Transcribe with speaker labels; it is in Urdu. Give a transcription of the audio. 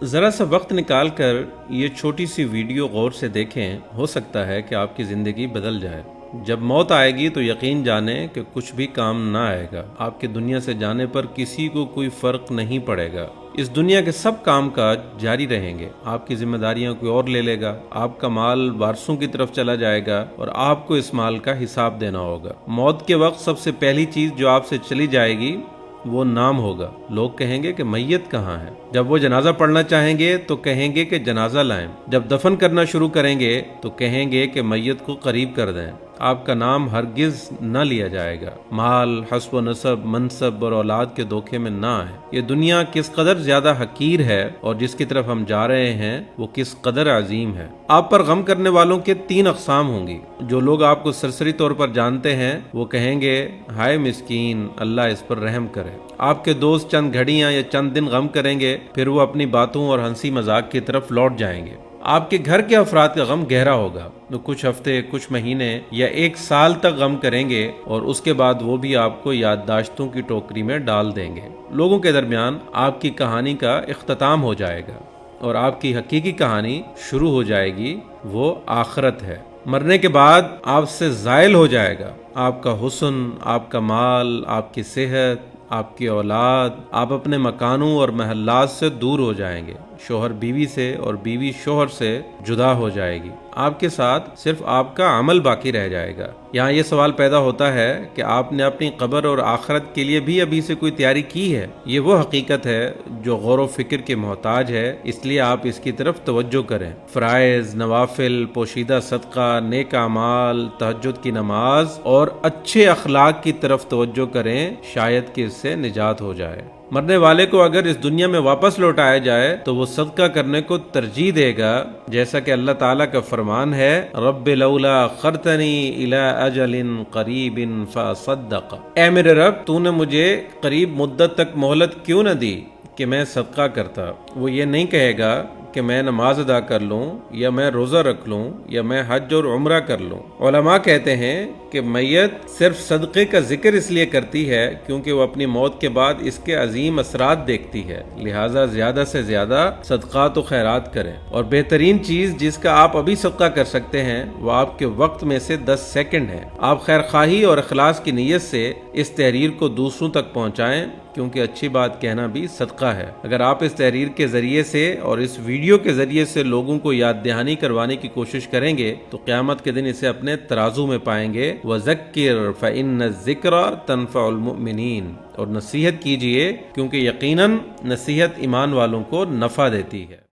Speaker 1: ذرا سا وقت نکال کر یہ چھوٹی سی ویڈیو غور سے دیکھیں، ہو سکتا ہے کہ آپ کی زندگی بدل جائے۔ جب موت آئے گی تو یقین جانیں کہ کچھ بھی کام نہ آئے گا۔ آپ کے دنیا سے جانے پر کسی کو کوئی فرق نہیں پڑے گا۔ اس دنیا کے سب کام کاج جاری رہیں گے۔ آپ کی ذمہ داریاں کوئی اور لے لے گا، آپ کا مال وارثوں کی طرف چلا جائے گا اور آپ کو اس مال کا حساب دینا ہوگا۔ موت کے وقت سب سے پہلی چیز جو آپ سے چلی جائے گی وہ نام ہوگا۔ لوگ کہیں گے کہ میت کہاں ہے؟ جب وہ جنازہ پڑھنا چاہیں گے تو کہیں گے کہ جنازہ لائیں۔ جب دفن کرنا شروع کریں گے تو کہیں گے کہ میت کو قریب کر دیں۔ آپ کا نام ہرگز نہ لیا جائے گا۔ مال، حسب و نسب، منصب اور اولاد کے دھوکے میں نہ آئیں۔ یہ دنیا کس قدر زیادہ حقیر ہے اور جس کی طرف ہم جا رہے ہیں وہ کس قدر عظیم ہے۔ آپ پر غم کرنے والوں کے 3 اقسام ہوں گی۔ جو لوگ آپ کو سرسری طور پر جانتے ہیں وہ کہیں گے ہائے مسکین، اللہ اس پر رحم کرے۔ آپ کے دوست چند گھڑیاں یا چند دن غم کریں گے، پھر وہ اپنی باتوں اور ہنسی مذاق کی طرف لوٹ جائیں گے۔ آپ کے گھر کے افراد کا غم گہرا ہوگا، تو کچھ ہفتے، کچھ مہینے یا 1 سال تک غم کریں گے اور اس کے بعد وہ بھی آپ کو یادداشتوں کی ٹوکری میں ڈال دیں گے۔ لوگوں کے درمیان آپ کی کہانی کا اختتام ہو جائے گا اور آپ کی حقیقی کہانی شروع ہو جائے گی، وہ آخرت ہے۔ مرنے کے بعد آپ سے زائل ہو جائے گا آپ کا حسن، آپ کا مال، آپ کی صحت، آپ کی اولاد۔ آپ اپنے مکانوں اور محلات سے دور ہو جائیں گے، شوہر بیوی سے اور بیوی شوہر سے جدا ہو جائے گی۔ آپ کے ساتھ صرف آپ کا عمل باقی رہ جائے گا۔ یہاں یہ سوال پیدا ہوتا ہے کہ آپ نے اپنی قبر اور آخرت کے لیے بھی ابھی سے کوئی تیاری کی ہے؟ یہ وہ حقیقت ہے جو غور و فکر کے محتاج ہے، اس لیے آپ اس کی طرف توجہ کریں۔ فرائض، نوافل، پوشیدہ صدقہ، نیک اعمال، تہجد کی نماز اور اچھے اخلاق کی طرف توجہ کریں، شاید کہ اس سے نجات ہو جائے۔ مرنے والے کو اگر اس دنیا میں واپس لوٹایا جائے تو وہ صدقہ کرنے کو ترجیح دے گا، جیسا کہ اللہ تعالیٰ کا فرمان ہے رب لولا اخرتنی الی اجل قریب فاصدق۔ اے میرے رب، تو نے مجھے قریب مدت تک مہلت کیوں نہ دی کہ میں صدقہ کرتا؟ وہ یہ نہیں کہے گا کہ میں نماز ادا کر لوں یا میں روزہ رکھ لوں یا میں حج اور عمرہ کر لوں۔ علماء کہتے ہیں کہ میت صرف صدقے کا ذکر اس لیے کرتی ہے کیونکہ وہ اپنی موت کے بعد اس کے عظیم اثرات دیکھتی ہے، لہٰذا زیادہ سے زیادہ صدقات و خیرات کریں۔ اور بہترین چیز جس کا آپ ابھی صدقہ کر سکتے ہیں وہ آپ کے وقت میں سے 10 سیکنڈ ہے۔ آپ خیر خواہی اور اخلاص کی نیت سے اس تحریر کو دوسروں تک پہنچائیں، کیونکہ اچھی بات کہنا بھی صدقہ ہے۔ اگر آپ اس تحریر کے ذریعے سے اور اس ویڈیو کے ذریعے سے لوگوں کو یاد دہانی کروانے کی کوشش کریں گے تو قیامت کے دن اسے اپنے ترازو میں پائیں گے۔ وَذَكِّرْ فَإِنَّ الذِّكْرَى تَنفَعُ الْمُؤْمِنِينَ، اور نصیحت کیجئے کیونکہ یقیناً نصیحت ایمان والوں کو نفع دیتی ہے۔